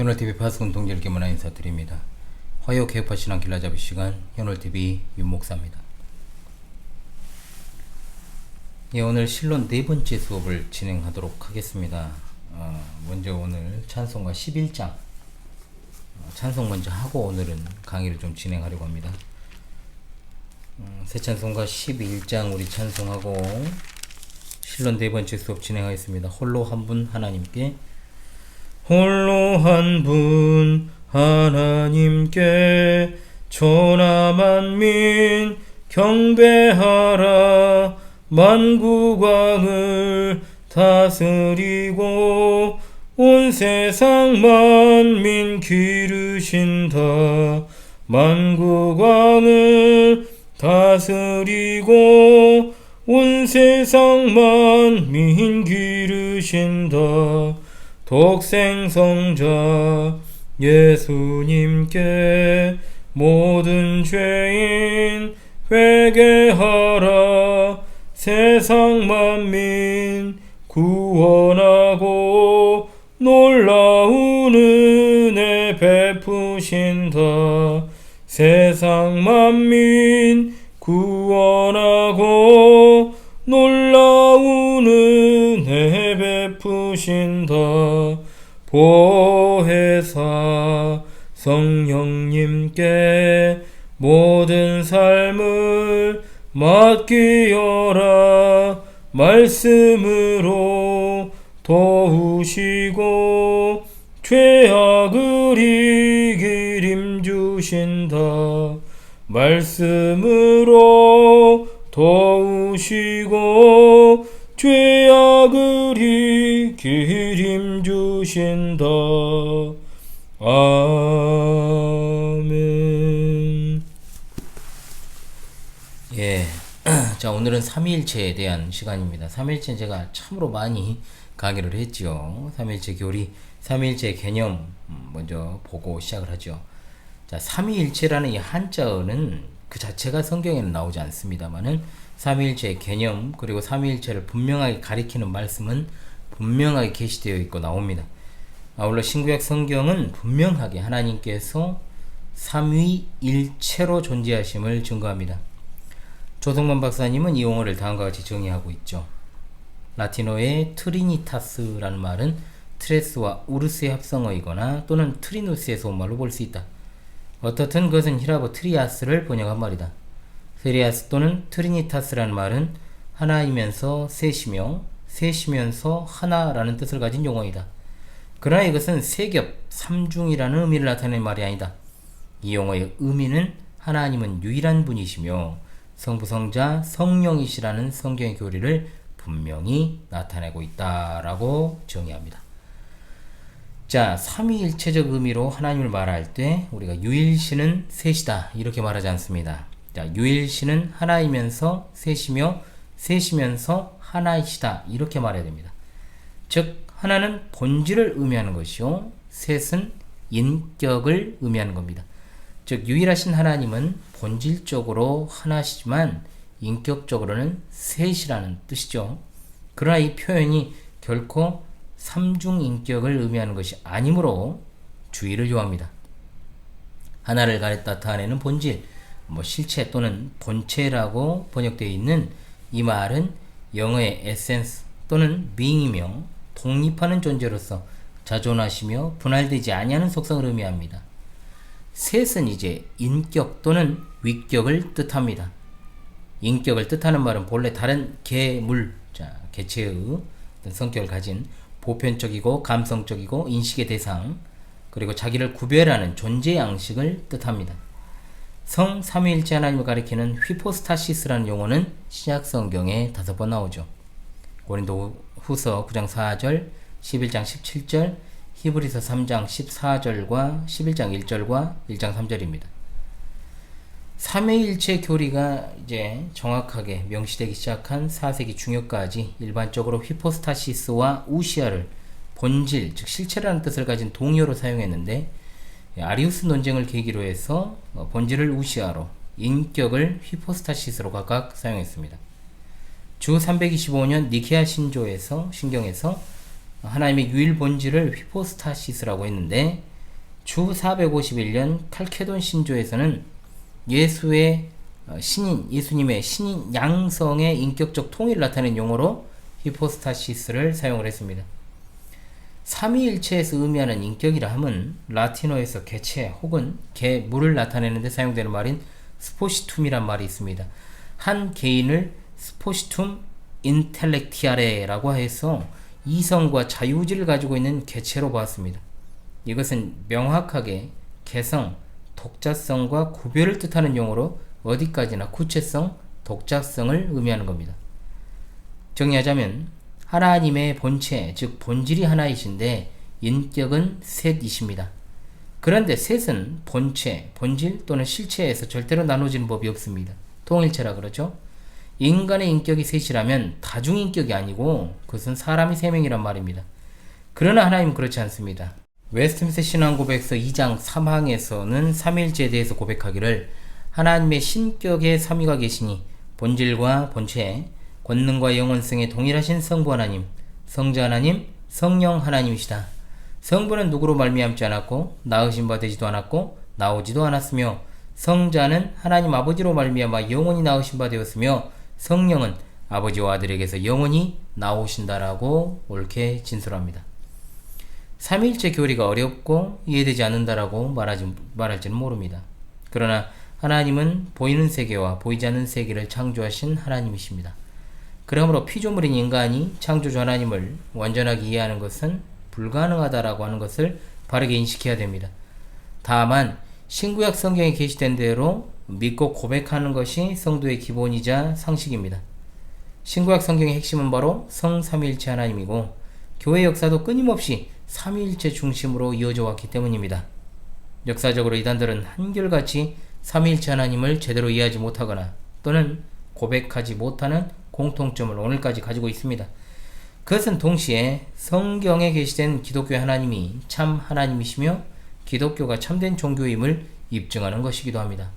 현월TV 파수꾼 동지들께 문화 인사드립니다. 화요 개혁파 신앙 길라잡이 시간 현월TV 윤목사입니다. 예, 오늘 실론 네 번째 수업을 진행하도록 하겠습니다. 먼저 오늘 찬송가 11장 찬송 먼저 하고 오늘은 강의를 좀 진행하려고 합니다. 새 찬송가 11장 우리 찬송하고 실론 네 번째 수업 진행하겠습니다. 홀로 한 분 하나님께 홀로 한 분 하나님께 천하만민 경배하라. 만국왕을 다스리고 온 세상 만민 기르신다. 만국왕을 다스리고 온 세상 만민 기르신다. 독생성자 예수님께 모든 죄인 회개하라. 세상 만민 구원하고 놀라운 은혜 베푸신다. 세상 만민 구원하고 놀라운 은혜 베푸신다. 보혜사 성령님께 모든 삶을 맡기어라. 말씀으로 도우시고 죄악을 이길 힘 주신다. 말씀으로 도우시고 죄악을 이길 힘 주신다. 아멘. 예. 자, 오늘은 삼위일체에 대한 시간입니다. 삼위일체는 제가 참으로 많이 강의를 했죠. 삼위일체 교리, 삼위일체 개념 먼저 보고 시작을 하죠. 자, 삼위일체라는 이 한자어는 그 자체가 성경에는 나오지 않습니다만은 삼위일체의 개념 그리고 삼위일체를 분명하게 가리키는 말씀은 분명하게 게시되어 있고 나옵니다. 아울러 신구약 성경은 분명하게 하나님께서 삼위일체로 존재하심을 증거합니다. 조성만 박사님은 이 용어를 다음과 같이 정의하고 있죠. 라틴어의 트리니타스라는 말은 트레스와 우르스의 합성어이거나 또는 트리누스에서 온 말로 볼 수 있다. 어떻든 그것은 히라보 트리아스를 번역한 말이다. 트리아스 또는 트리니타스라는 말은 하나이면서 셋이며 셋이면서 하나라는 뜻을 가진 용어이다. 그러나 이것은 세겹, 삼중이라는 의미를 나타내는 말이 아니다. 이 용어의 의미는 하나님은 유일한 분이시며 성부, 성자, 성령이시라는 성경의 교리를 분명히 나타내고 있다라고 정의합니다. 자, 삼위일체적 의미로 하나님을 말할 때 우리가 유일신은 셋이다 이렇게 말하지 않습니다. 자, 유일신은 하나이면서 셋이며 셋이면서 하나이시다 이렇게 말해야 됩니다. 즉 하나는 본질을 의미하는 것이요 셋은 인격을 의미하는 겁니다. 즉 유일하신 하나님은 본질적으로 하나시지만 인격적으로는 셋이라는 뜻이죠. 그러나 이 표현이 결코 삼중인격을 의미하는 것이 아니므로 주의를 요합니다. 하나를 나타내는 본질, 실체 또는 본체라고 번역되어 있는 이 말은 영어의 에센스 또는 being이며 독립하는 존재로서 자존하시며 분할되지 아니하는 속성을 의미합니다. 셋은 이제 인격 또는 위격을 뜻합니다. 인격을 뜻하는 말은 본래 다른 개물, 개체의 성격을 가진 보편적이고 감성적이고 인식의 대상 그리고 자기를 구별하는 존재 양식을 뜻합니다. 성 삼위일체 하나님을 가리키는 휘포스타시스라는 용어는 신약 성경에 5번 나오죠. 고린도 후서 9장 4절, 11장 17절, 히브리서 3장 14절과 11장 1절과 1장 3절입니다. 삼위일체 교리가 이제 정확하게 명시되기 시작한 4세기 중엽까지 일반적으로 휘포스타시스와 우시아를 본질, 즉 실체라는 뜻을 가진 동의어로 사용했는데 아리우스 논쟁을 계기로 해서 본질을 우시아로, 인격을 휘포스타시스로 각각 사용했습니다. 주 325년 니케아 신경에서 하나님의 유일 본질을 휘포스타시스라고 했는데 주 451년 칼케돈 신조에서는 예수님의 신인 양성의 인격적 통일을 나타내는 용어로 히포스타시스를 사용을 했습니다. 삼위일체에서 의미하는 인격이라 함은 라틴어에서 개체 혹은 개물을 나타내는 데 사용되는 말인 스포시툼이란 말이 있습니다. 한 개인을 스포시툼 인텔렉티아레라고 해서 이성과 자유의지를 가지고 있는 개체로 보았습니다. 이것은 명확하게 개성, 독자성과 구별을 뜻하는 용어로 어디까지나 구체성, 독자성을 의미하는 겁니다. 정리하자면 하나님의 본체, 즉 본질이 하나이신데 인격은 셋이십니다. 그런데 셋은 본체, 본질 또는 실체에서 절대로 나눠지는 법이 없습니다. 통일체라 그러죠. 인간의 인격이 셋이라면 다중인격이 아니고 그것은 사람이 세 명이란 말입니다. 그러나 하나님은 그렇지 않습니다. 웨스트민스터 신앙고백서 2장 3항에서는 삼위일체에 대해서 고백하기를 하나님의 신격의 삼위가 계시니 본질과 본체, 권능과 영원성에 동일하신 성부 하나님, 성자 하나님, 성령 하나님이시다. 성부는 누구로 말미암지 않았고 낳으신 바 되지도 않았고 나오지도 않았으며 성자는 하나님 아버지로 말미암아 영원히 낳으신 바 되었으며 성령은 아버지와 아들에게서 영원히 나오신다라고 옳게 진술합니다. 삼위일체 교리가 어렵고 이해되지 않는다라고 말할지는 모릅니다. 그러나 하나님은 보이는 세계와 보이지 않는 세계를 창조하신 하나님이십니다. 그러므로 피조물인 인간이 창조주 하나님을 완전하게 이해하는 것은 불가능하다라고 하는 것을 바르게 인식해야 됩니다. 다만 신구약 성경에 게시된 대로 믿고 고백하는 것이 성도의 기본이자 상식입니다. 신구약 성경의 핵심은 바로 성삼위일체 하나님이고 교회 역사도 끊임없이 삼위일체 중심으로 이어져 왔기 때문입니다. 역사적으로 이단들은 한결같이 삼위일체 하나님을 제대로 이해하지 못하거나 또는 고백하지 못하는 공통점을 오늘까지 가지고 있습니다. 그것은 동시에 성경에 게시된 기독교의 하나님이 참 하나님이시며 기독교가 참된 종교임을 입증하는 것이기도 합니다.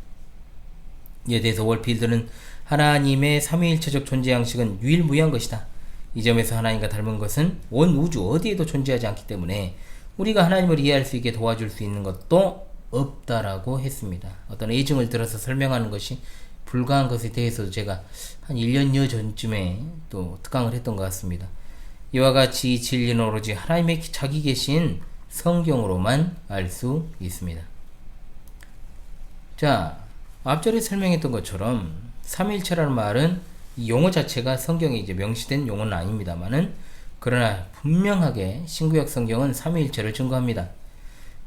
이에 대해서 월필드는 하나님의 삼위일체적 존재 양식은 유일무이한 것이다. 이 점에서 하나님과 닮은 것은 온 우주 어디에도 존재하지 않기 때문에 우리가 하나님을 이해할 수 있게 도와줄 수 있는 것도 없다라고 했습니다. 어떤 예증을 들어서 설명하는 것이 불가한 것에 대해서도 제가 한 1년여 전쯤에 또 특강을 했던 것 같습니다. 이와 같이 진리는 오로지 하나님의 자기 계신 성경으로만 알 수 있습니다. 자, 앞전에 설명했던 것처럼 삼위일체라는 말은 이 용어 자체가 성경에 이제 명시된 용어는 아닙니다만은 그러나 분명하게 신구약 성경은 삼위일체를 증거합니다.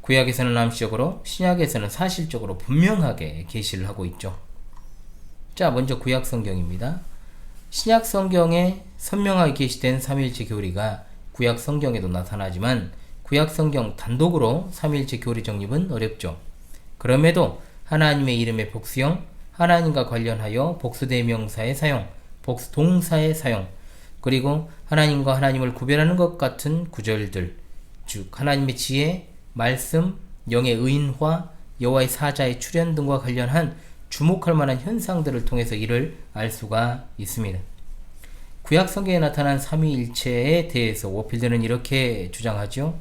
구약에서는 암시적으로, 신약에서는 사실적으로 분명하게 계시를 하고 있죠. 자, 먼저 구약 성경입니다. 신약 성경에 선명하게 게시된 삼위일체 교리가 구약 성경에도 나타나지만 구약 성경 단독으로 삼위일체 교리 정립은 어렵죠. 그럼에도 하나님의 이름의 복수형, 하나님과 관련하여 복수대명사의 사용, 복수동사의 사용, 그리고 하나님과 하나님을 구별하는 것 같은 구절들, 즉 하나님의 지혜, 말씀, 영의 의인화, 여호와의 사자의 출현 등과 관련한 주목할 만한 현상들을 통해서 이를 알 수가 있습니다. 구약 성경에 나타난 삼위일체에 대해서 워필드는 이렇게 주장하죠.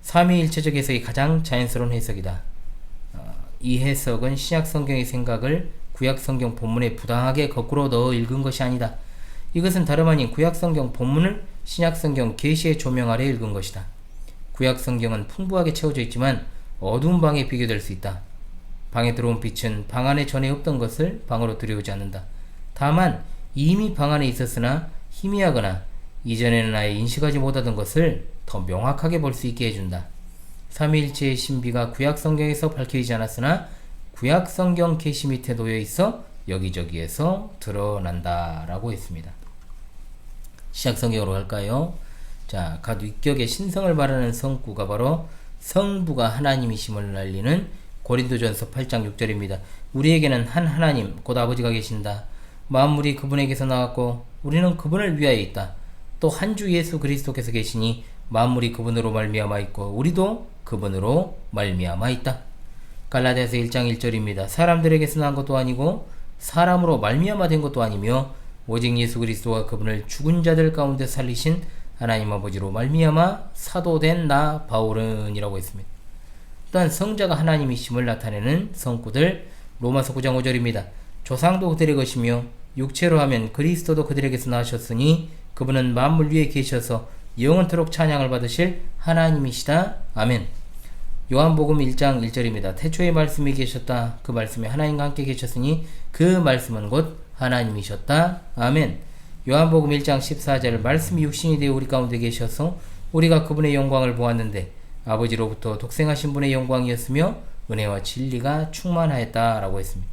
삼위일체적 해석이 가장 자연스러운 해석이다. 이 해석은 신약 성경의 생각을 구약 성경 본문에 부당하게 거꾸로 넣어 읽은 것이 아니다. 이것은 다름 아닌 구약 성경 본문을 신약 성경 계시의 조명 아래 읽은 것이다. 구약 성경은 풍부하게 채워져 있지만 어두운 방에 비교될 수 있다. 방에 들어온 빛은 방 안에 전에 없던 것을 방으로 들여오지 않는다. 다만 이미 방 안에 있었으나 희미하거나 이전에는 아예 인식하지 못하던 것을 더 명확하게 볼 수 있게 해준다. 삼위일체의 신비가 구약 성경에서 밝혀지지 않았으나 구약 성경 계시 밑에 놓여 있어 여기저기에서 드러난다 라고 했습니다. 신약 성경으로 갈까요? 자, 각 위격의 신성을 바라는 성구가 바로 성부가 하나님이심을 알리는 고린도전서 8장 6절입니다. 우리에게는 한 하나님 곧 아버지가 계신다. 만물이 그분에게서 나왔고 우리는 그분을 위하여 있다. 또 한 주 예수 그리스도께서 계시니 만물이 그분으로 말미암아 있고 우리도 그분으로 말미암아 있다. 갈라디아서 1장 1절입니다. 사람들에게서 난 것도 아니고 사람으로 말미암아 된 것도 아니며 오직 예수 그리스도가 그분을 죽은 자들 가운데 살리신 하나님 아버지로 말미암아 사도된 나 바울은 이라고 했습니다. 또한 성자가 하나님이심을 나타내는 성구들 로마서 9장 5절입니다. 조상도 그들의 것이며 육체로 하면 그리스도도 그들에게서 나셨으니 그분은 만물 위에 계셔서 영원토록 찬양을 받으실 하나님이시다. 아멘. 요한복음 1장 1절입니다. 태초에 말씀이 계셨다. 그 말씀이 하나님과 함께 계셨으니 그 말씀은 곧 하나님이셨다. 아멘. 요한복음 1장 14절 말씀이 육신이 되어 우리 가운데 계셔서 우리가 그분의 영광을 보았는데 아버지로부터 독생하신 분의 영광이었으며 은혜와 진리가 충만하였다 라고 했습니다.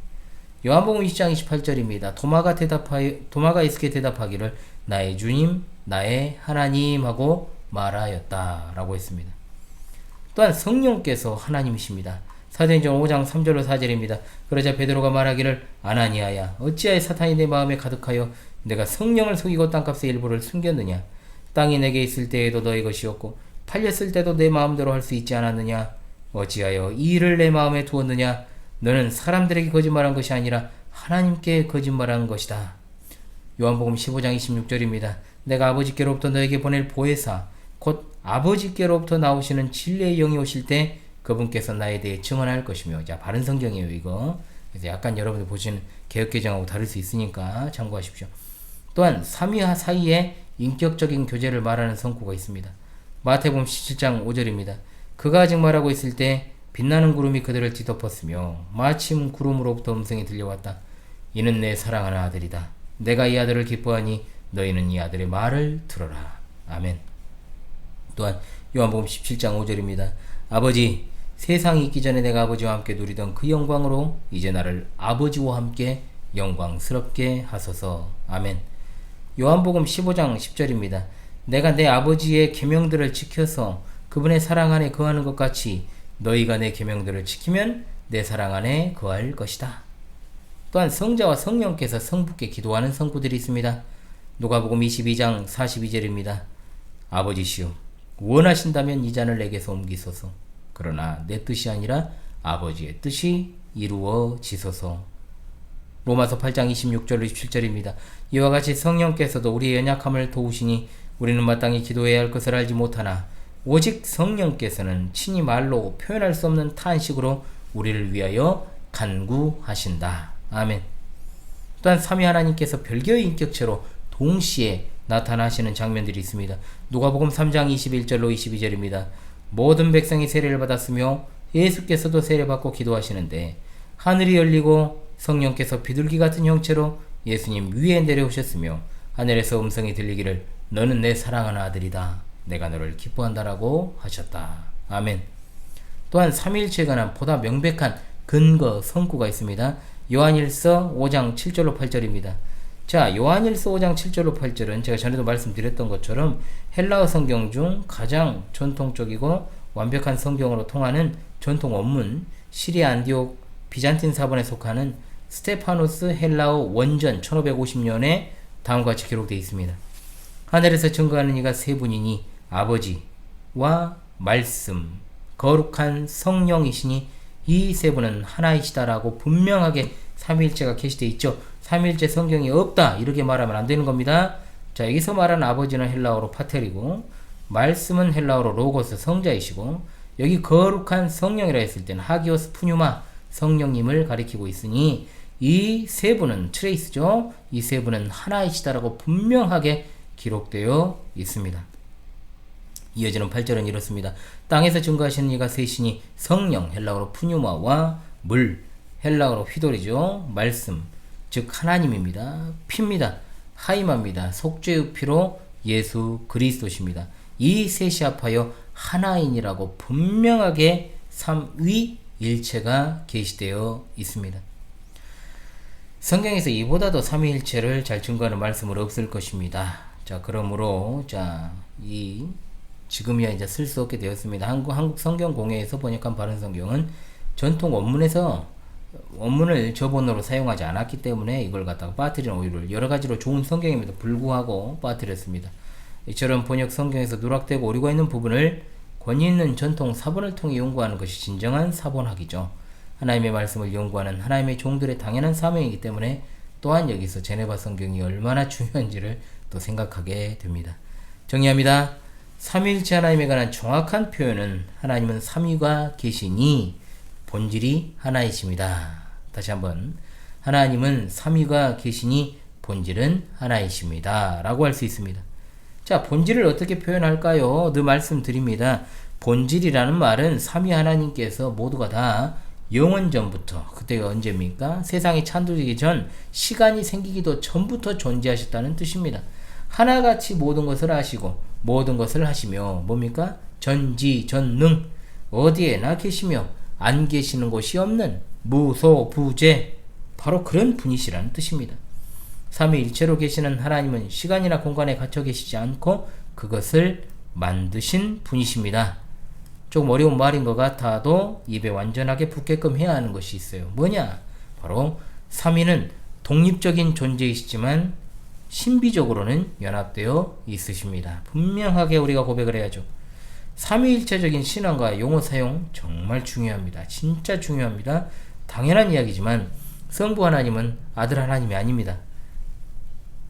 요한복음 20장 28절입니다. 도마가 예수께 대답하기를 나의 주님 나의 하나님 하고 말하였다 라고 했습니다. 또한 성령께서 하나님이십니다. 사도행전 5장 3절로 4절입니다. 그러자 베드로가 말하기를 아나니아야 어찌하여 사탄이 내 마음에 가득하여 내가 성령을 속이고 땅값의 일부를 숨겼느냐. 땅이 내게 있을 때에도 너의 것이었고 팔렸을 때도 내 마음대로 할 수 있지 않았느냐. 어찌하여 이 일을 내 마음에 두었느냐. 너는 사람들에게 거짓말한 것이 아니라 하나님께 거짓말한 것이다. 요한복음 15장 26절입니다. 내가 아버지께로부터 너에게 보낼 보혜사 곧 아버지께로부터 나오시는 진리의 영이 오실 때 그분께서 나에 대해 증언할 것이며. 자, 바른 성경이에요 이거. 그래서 약간 여러분들 보시는 개역개정하고 다를 수 있으니까 참고하십시오. 또한 삼위하 사이에 인격적인 교제를 말하는 성구가 있습니다. 마태복음 17장 5절입니다. 그가 아직 말하고 있을 때 빛나는 구름이 그들을 뒤덮었으며 마침 구름으로부터 음성이 들려왔다. 이는 내 사랑하는 아들이다. 내가 이 아들을 기뻐하니 너희는 이 아들의 말을 들어라. 아멘. 또한 요한복음 17장 5절입니다. 아버지 세상이 있기 전에 내가 아버지와 함께 누리던 그 영광으로 이제 나를 아버지와 함께 영광스럽게 하소서. 아멘. 요한복음 15장 10절입니다. 내가 내 아버지의 계명들을 지켜서 그분의 사랑 안에 거하는 것 같이 너희가 내 계명들을 지키면 내 사랑 안에 거할 것이다. 또한 성자와 성령께서 성부께 기도하는 성구들이 있습니다. 누가복음 22장 42절입니다. 아버지시여 원하신다면 이 잔을 내게서 옮기소서. 그러나 내 뜻이 아니라 아버지의 뜻이 이루어지소서. 로마서 8장 26절로 27절입니다. 이와 같이 성령께서도 우리의 연약함을 도우시니 우리는 마땅히 기도해야 할 것을 알지 못하나 오직 성령께서는 친히 말로 표현할 수 없는 탄식으로 우리를 위하여 간구하신다. 아멘. 또한 삼위 하나님께서 별개의 인격체로 동시에 나타나시는 장면들이 있습니다. 누가복음 3장 21절로 22절입니다. 모든 백성이 세례를 받았으며 예수께서도 세례받고 기도하시는데 하늘이 열리고 성령께서 비둘기 같은 형체로 예수님 위에 내려오셨으며 하늘에서 음성이 들리기를 너는 내 사랑하는 아들이다. 내가 너를 기뻐한다라고 하셨다. 아멘. 또한 삼위일체에 관한 보다 명백한 근거 성구가 있습니다. 요한일서 5장 7절로 8절입니다. 자, 요한일서 5장 7절로 8절은 제가 전에도 말씀드렸던 것처럼 헬라어 성경 중 가장 전통적이고 완벽한 성경으로 통하는 전통 원문 시리아 안디옥 비잔틴 사본에 속하는 스테파노스 헬라어 원전 1550년에 다음과 같이 기록되어 있습니다. 하늘에서 증거하는 이가 세 분이니 아버지와 말씀, 거룩한 성령이시니 이 세 분은 하나이시다라고 분명하게 삼위일체가 게시되어 있죠. 삼위일체 성경이 없다 이렇게 말하면 안 되는 겁니다. 자, 여기서 말하는 아버지는 헬라어로 파텔이고 말씀은 헬라어로 로고스 성자이시고 여기 거룩한 성령이라 했을 때는 하기오스 푸뉴마 성령님을 가리키고 있으니 이 세 분은 트레이스죠. 이 세 분은 하나이시다라고 분명하게 기록되어 있습니다. 이어지는 8절은 이렇습니다. 땅에서 증거하시는 이가 셋이니 성령 헬라어로 푸뉴마와 물 헬라어로 휘돌이죠. 말씀 즉 하나님입니다. 피입니다. 하이마입니다. 속죄의 피로 예수 그리스도십니다. 이 셋이 합하여 하나인이라고 분명하게 삼위일체가 계시되어 있습니다. 성경에서 이보다도 삼위일체를 잘 증거하는 말씀은 없을 것입니다. 자, 그러므로 지금이야 이제 쓸 수 없게 되었습니다. 한국 성경 공회에서 번역한 바른 성경은 전통 원문에서 원문을 저본어로 사용하지 않았기 때문에 이걸 갖다가 빠뜨리는 오류를 여러 가지로 좋은 성경임에도 불구하고 빠뜨렸습니다. 이처럼 번역 성경에서 누락되고 오류가 있는 부분을 권위 있는 전통 사본을 통해 연구하는 것이 진정한 사본학이죠. 하나님의 말씀을 연구하는 하나님의 종들의 당연한 사명이기 때문에 또한 여기서 제네바 성경이 얼마나 중요한지를 또 생각하게 됩니다. 정리합니다. 삼위일체 하나님에 관한 정확한 표현은 하나님은 삼위가 계시니 본질이 하나이십니다. 다시 한번 하나님은 삼위가 계시니 본질은 하나이십니다. 라고 할 수 있습니다. 자, 본질을 어떻게 표현할까요? 늘 말씀드립니다. 본질이라는 말은 삼위 하나님께서 모두가 다 영원 전부터, 그때가 언제입니까? 세상이 창조되기 전, 시간이 생기기도 전부터 존재하셨다는 뜻입니다. 하나같이 모든 것을 아시고 모든 것을 하시며 뭡니까? 전지전능, 어디에나 계시며 안 계시는 곳이 없는 무소부재, 바로 그런 분이시라는 뜻입니다. 삼위일체로 계시는 하나님은 시간이나 공간에 갇혀 계시지 않고 그것을 만드신 분이십니다. 조금 어려운 말인 것 같아도 입에 완전하게 붙게끔 해야 하는 것이 있어요. 뭐냐? 바로 삼위는 독립적인 존재이시지만 신비적으로는 연합되어 있으십니다. 분명하게 우리가 고백을 해야죠. 삼위일체적인 신앙과 용어 사용 정말 중요합니다. 진짜 중요합니다. 당연한 이야기지만 성부 하나님은 아들 하나님이 아닙니다.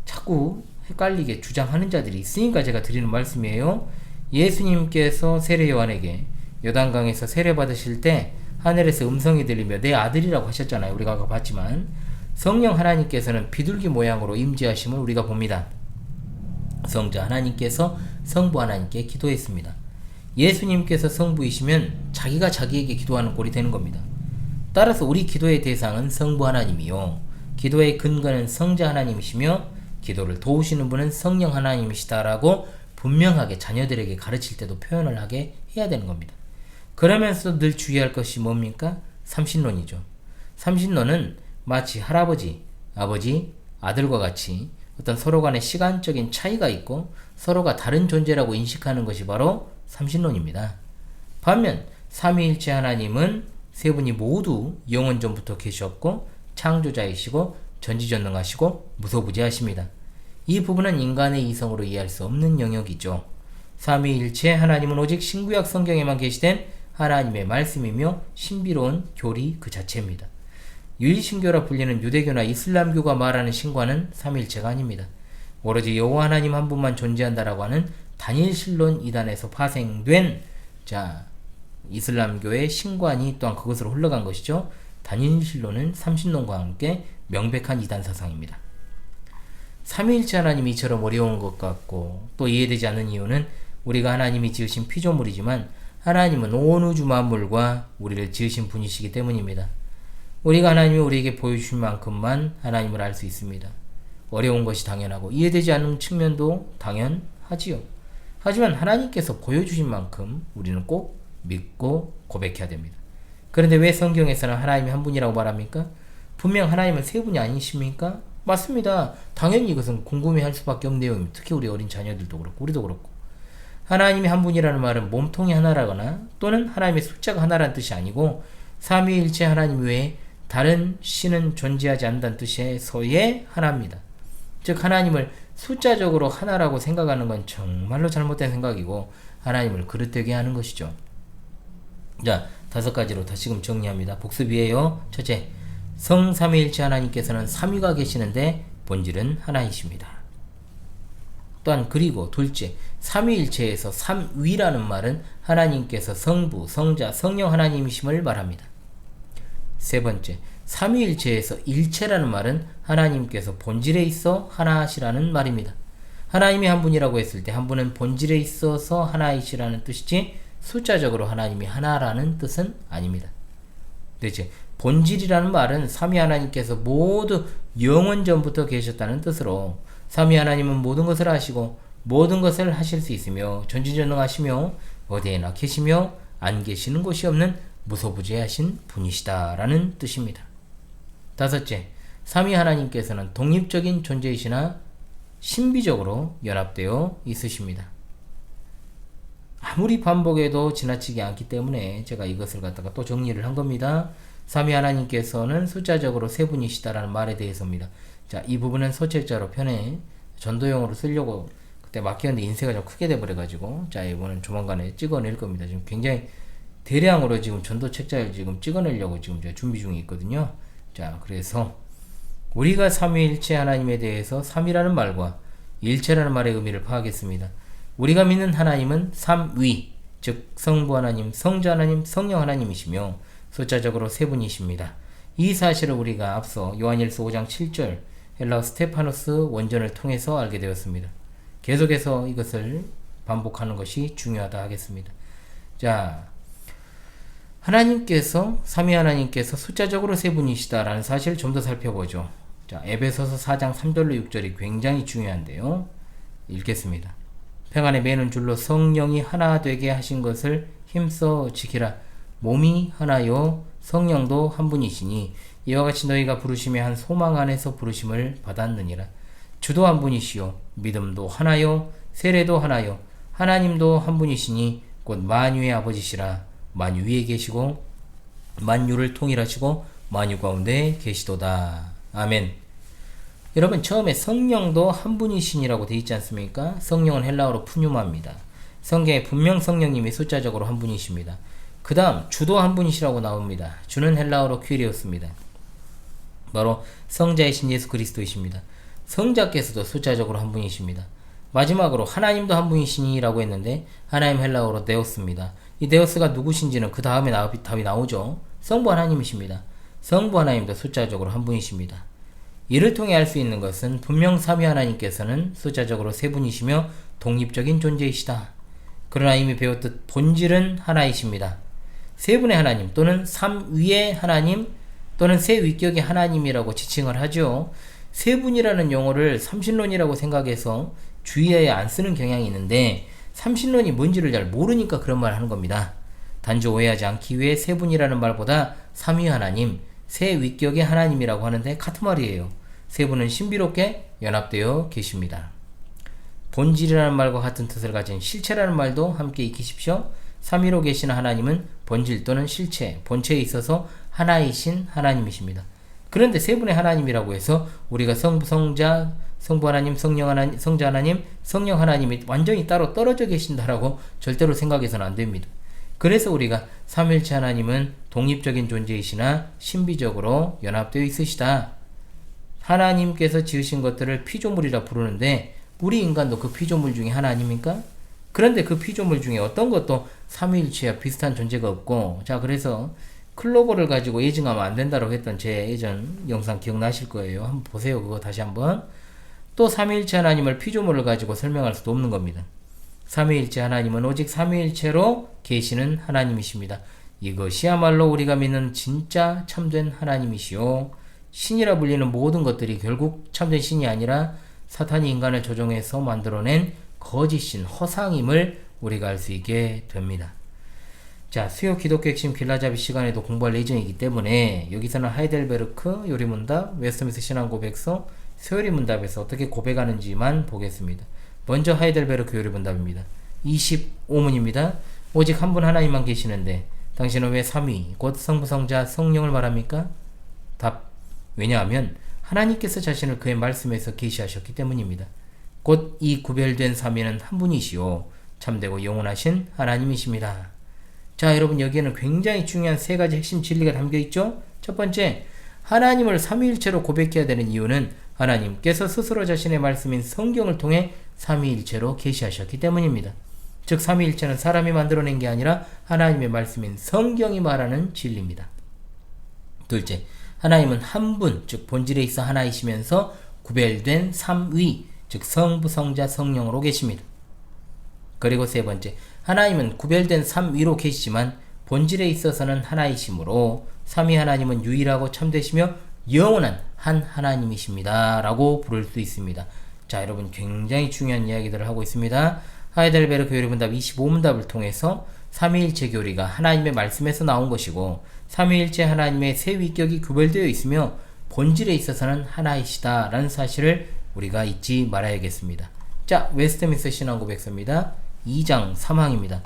자꾸 헷갈리게 주장하는 자들이 있으니까 제가 드리는 말씀이에요. 예수님께서 세례 요한에게 요단강에서 세례 받으실 때 하늘에서 음성이 들리며 내 아들이라고 하셨잖아요. 우리가 아까 봤지만 성령 하나님께서는 비둘기 모양으로 임재하심을 우리가 봅니다. 성자 하나님께서 성부 하나님께 기도했습니다. 예수님께서 성부이시면 자기가 자기에게 기도하는 꼴이 되는 겁니다. 따라서 우리 기도의 대상은 성부 하나님이요, 기도의 근거는 성자 하나님이시며 기도를 도우시는 분은 성령 하나님이시다라고 분명하게 자녀들에게 가르칠 때도 표현을 하게 해야 되는 겁니다. 그러면서 늘 주의할 것이 뭡니까? 삼신론이죠. 삼신론은 마치 할아버지, 아버지, 아들과 같이 어떤 서로 간의 시간적인 차이가 있고 서로가 다른 존재라고 인식하는 것이 바로 삼신론입니다. 반면 삼위일체 하나님은 세 분이 모두 영원 전부터 계셨고 창조자이시고 전지전능하시고 무소부재하십니다. 이 부분은 인간의 이성으로 이해할 수 없는 영역이죠. 삼위일체 하나님은 오직 신구약 성경에만 계시된 하나님의 말씀이며 신비로운 교리 그 자체입니다. 유일신교라 불리는 유대교나 이슬람교가 말하는 신과는 삼위일체가 아닙니다. 오로지 여호와 하나님 한 분만 존재한다라고 하는 단일신론 이단에서 파생된 이슬람교의 신관이 또한 그것으로 흘러간 것이죠. 단일신론은 삼신론과 함께 명백한 이단 사상입니다. 삼위일체 하나님이 이처럼 어려운 것 같고 또 이해되지 않는 이유는 우리가 하나님이 지으신 피조물이지만 하나님은 온 우주 만물과 우리를 지으신 분이시기 때문입니다. 우리가 하나님이 우리에게 보여주신 만큼만 하나님을 알 수 있습니다. 어려운 것이 당연하고 이해되지 않는 측면도 당연하지요. 하지만 하나님께서 보여주신 만큼 우리는 꼭 믿고 고백해야 됩니다. 그런데 왜 성경에서는 하나님이 한 분이라고 말합니까? 분명 하나님은 세 분이 아니십니까? 맞습니다. 당연히 이것은 궁금해할 수밖에 없는 내용입니다. 특히 우리 어린 자녀들도 그렇고 우리도 그렇고. 하나님이 한 분이라는 말은 몸통이 하나라거나 또는 하나님의 숫자가 하나라는 뜻이 아니고 삼위일체 하나님 외에 다른 신은 존재하지 않는다는 뜻에서의 하나입니다. 즉 하나님을 숫자적으로 하나라고 생각하는 건 정말로 잘못된 생각이고 하나님을 그릇되게 하는 것이죠. 자, 5가지로 다시금 정리합니다. 복습이에요. 첫째, 성삼위일체 하나님께서는 삼위가 계시는데 본질은 하나이십니다. 또한 그리고 둘째, 삼위일체에서 삼위라는 말은 하나님께서 성부, 성자, 성령 하나님이심을 말합니다. 세 번째, 삼위일체에서 일체라는 말은 하나님께서 본질에 있어 하나시라는 말입니다. 하나님이 한 분이라고 했을 때 한 분은 본질에 있어서 하나이시라는 뜻이지 숫자적으로 하나님이 하나라는 뜻은 아닙니다. 넷째, 본질이라는 말은 삼위 하나님께서 모두 영원 전부터 계셨다는 뜻으로 삼위 하나님은 모든 것을 아시고 모든 것을 하실 수 있으며 전지전능하시며 어디에나 계시며 안 계시는 곳이 없는 무소부재하신 분이시다라는 뜻입니다. 다섯째, 삼위 하나님께서는 독립적인 존재이시나 신비적으로 연합되어 있으십니다. 아무리 반복해도 지나치지 않기 때문에 제가 이것을 갖다가 또 정리를 한 겁니다. 삼위 하나님께서는 숫자적으로 세 분이시다라는 말에 대해서입니다. 자, 이 부분은 소책자로 편에 전도용으로 쓰려고 그때 맡겼는데 인쇄가 좀 크게 돼버려가지고 자, 이거는 조만간에 찍어낼 겁니다. 지금 굉장히 대량으로 지금 전도 책자를 지금 찍어내려고 지금 제가 준비 중에 있거든요. 자, 그래서 우리가 삼위일체 하나님에 대해서 삼위라는 말과 일체라는 말의 의미를 파악했습니다. 우리가 믿는 하나님은 삼위, 즉 성부 하나님, 성자 하나님, 성령 하나님이시며 숫자적으로 세 분이십니다. 이 사실을 우리가 앞서 요한일서 5장 7절 헬라어 스테파노스 원전을 통해서 알게 되었습니다. 계속해서 이것을 반복하는 것이 중요하다 하겠습니다. 자, 하나님께서 삼위 하나님께서 숫자적으로 세 분이시다라는 사실을 좀 더 살펴보죠. 자, 에베소서 4장 3절로 6절이 굉장히 중요한데요. 읽겠습니다. 평안에 매는 줄로 성령이 하나 되게 하신 것을 힘써 지키라. 몸이 하나요 성령도 한 분이시니 이와 같이 너희가 부르심의 한 소망 안에서 부르심을 받았느니라. 주도 한 분이시요 믿음도 하나요 세례도 하나요 하나님도 한 분이시니 곧 만유의 아버지시라. 만유 위에 계시고 만유를 통일하시고 만유 가운데 계시도다. 아멘. 여러분, 처음에 성령도 한 분이시니라고 되어 있지 않습니까? 성령은 헬라어로 푸뉴마입니다. 성경에 분명 성령님이 숫자적으로 한 분이십니다. 그 다음 주도 한 분이시라고 나옵니다. 주는 헬라어로 퀴리오스입니다. 바로 성자이신 예수 그리스도이십니다. 성자께서도 숫자적으로 한 분이십니다. 마지막으로 하나님도 한 분이시니 라고 했는데 하나님 헬라어로 데오스입니다. 이 데오스가 누구신지는 그 다음에 답이 나오죠. 성부 하나님이십니다. 성부 하나님도 숫자적으로 한 분이십니다. 이를 통해 알 수 있는 것은 분명 삼위 하나님께서는 숫자적으로 세 분이시며 독립적인 존재이시다. 그러나 이미 배웠듯 본질은 하나이십니다. 세 분의 하나님 또는 삼위의 하나님 또는 세 위격의 하나님이라고 지칭을 하죠. 세 분이라는 용어를 삼신론이라고 생각해서 주의하에 안 쓰는 경향이 있는데 삼신론이 뭔지를 잘 모르니까 그런 말을 하는 겁니다. 단지 오해하지 않기 위해 세 분이라는 말보다 삼위 하나님, 세 위격의 하나님이라고 하는데 같은 말이에요. 세 분은 신비롭게 연합되어 계십니다. 본질이라는 말과 같은 뜻을 가진 실체라는 말도 함께 익히십시오. 삼위로 계시는 하나님은 본질 또는 실체, 본체에 있어서 하나이신 하나님이십니다. 그런데 세 분의 하나님이라고 해서 우리가 성부, 성자, 성부 하나님, 성령 하나님, 성자 하나님, 성령 하나님이 완전히 따로 떨어져 계신다라고 절대로 생각해서는 안 됩니다. 그래서 우리가 삼일체 하나님은 독립적인 존재이시나 신비적으로 연합되어 있으시다. 하나님께서 지으신 것들을 피조물이라 부르는데 우리 인간도 그 피조물 중에 하나 아닙니까? 그런데 그 피조물 중에 어떤 것도 삼위일체와 비슷한 존재가 없고, 자, 그래서 클로버를 가지고 예증하면 안 된다고 했던 제 예전 영상 기억나실 거예요. 한번 보세요. 그거 다시 한번. 또 삼위일체 하나님을 피조물을 가지고 설명할 수도 없는 겁니다. 삼위일체 하나님은 오직 삼위일체로 계시는 하나님이십니다. 이것이야말로 우리가 믿는 진짜 참된 하나님이시요. 신이라 불리는 모든 것들이 결국 참된 신이 아니라 사탄이 인간을 조종해서 만들어낸 거짓신, 허상임을 우리가 알 수 있게 됩니다. 자, 수요 기독교 핵심 길라잡이 시간에도 공부할 예정이기 때문에 여기서는 하이델베르크 요리문답, 웨스트민스터 신앙고백서, 세요리문답에서 어떻게 고백하는지만 보겠습니다. 먼저 하이델베르크 요리문답입니다. 25문입니다. 오직 한 분 하나님만 계시는데 당신은 왜 삼위, 곧 성부, 성자, 성령을 말합니까? 답. 왜냐하면 하나님께서 자신을 그의 말씀에서 계시하셨기 때문입니다. 곧 이 구별된 삼위는 한 분이시요 참되고 영원하신 하나님이십니다. 자, 여러분, 여기에는 굉장히 중요한 세 가지 핵심 진리가 담겨 있죠. 첫 번째, 하나님을 삼위일체로 고백해야 되는 이유는 하나님께서 스스로 자신의 말씀인 성경을 통해 삼위일체로 계시하셨기 때문입니다. 즉 삼위일체는 사람이 만들어낸 게 아니라 하나님의 말씀인 성경이 말하는 진리입니다. 둘째, 하나님은 한 분, 즉 본질에 있어 하나이시면서 구별된 삼위, 즉 성부, 성자, 성령으로 계십니다. 그리고 세 번째, 하나님은 구별된 삼위로 계시지만 본질에 있어서는 하나이시므로 삼위 하나님은 유일하고 참되시며 영원한 한 하나님이십니다 라고 부를 수 있습니다. 자, 여러분, 굉장히 중요한 이야기들을 하고 있습니다. 하이델베르크 요리문답 25문답을 통해서 삼위일체 교리가 하나님의 말씀에서 나온 것이고 삼위일체 하나님의 세 위격이 구별되어 있으며 본질에 있어서는 하나이시다 라는 사실을 우리가 잊지 말아야겠습니다. 자, 웨스트민스터 신앙고백서입니다. 2장 3항입니다.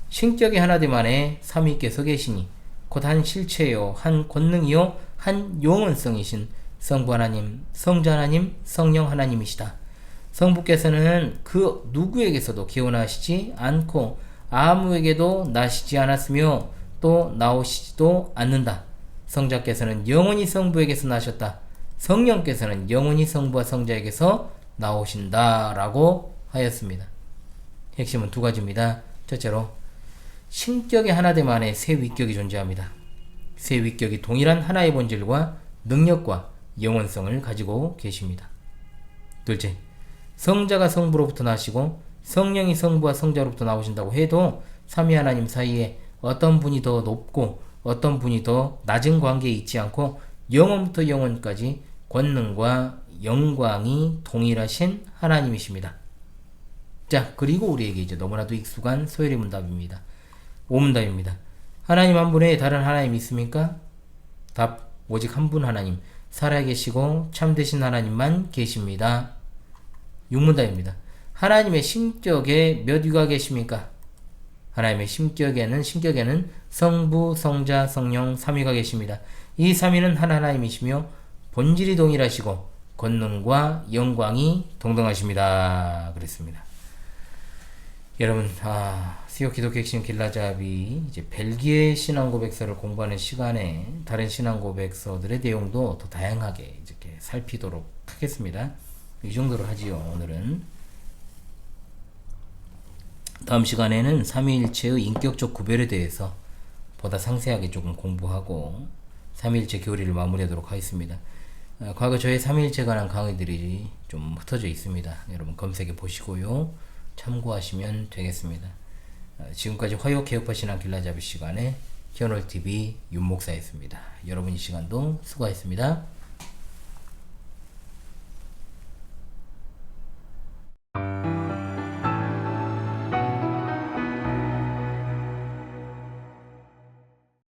신격이 하나됨 안에 삼위께서 계시니 곧 한 실체요 한 권능이요 한 영원성이신 성부 하나님, 성자 하나님, 성령 하나님이시다. 성부께서는 그 누구에게서도 기원하시지 않고 아무에게도 나시지 않았으며 또 나오시지도 않는다. 성자께서는 영원히 성부에게서 나셨다. 성령께서는 영원히 성부와 성자에게서 나오신다 라고 하였습니다. 핵심은 두 가지입니다. 첫째로 신격의 하나됨 안에 세 위격이 존재합니다. 세 위격이 동일한 하나의 본질과 능력과 영원성을 가지고 계십니다. 둘째, 성자가 성부로부터 나시고 성령이 성부와 성자로부터 나오신다고 해도 삼위 하나님 사이에 어떤 분이 더 높고 어떤 분이 더 낮은 관계에 있지 않고 영원부터 영원까지 권능과 영광이 동일하신 하나님이십니다. 자, 그리고 우리에게 이제 너무나도 익숙한 소요리 문답입니다. 5문답입니다. 하나님 한 분에 다른 하나님이 있습니까? 답, 오직 한 분 하나님, 살아계시고 참되신 하나님만 계십니다. 6문답입니다. 하나님의 신격에 몇 위가 계십니까? 하나님의 신격에는 성부, 성자, 성령, 삼위가 계십니다. 이 삼위는 한 하나님이시며 본질이 동일하시고 권능과 영광이 동등하십니다. 그랬습니다. 여러분, 수요 기독교 핵심 길라잡이 이제 벨기에 신앙고백서를 공부하는 시간에 다른 신앙고백서들의 내용도 더 다양하게 이렇게 살피도록 하겠습니다. 이 정도로 하지요. 오늘은 다음 시간에는 삼위일체의 인격적 구별에 대해서 보다 상세하게 조금 공부하고 삼위일체 교리를 마무리하도록 하겠습니다. 과거 저의 삼위일체에 관한 강의들이 좀 흩어져 있습니다. 여러분 검색해 보시고요. 참고하시면 되겠습니다. 지금까지 화요개혁파 신앙 길라잡이 시간에 히어롤TV 윤목사였습니다. 여러분 이 시간도 수고하셨습니다.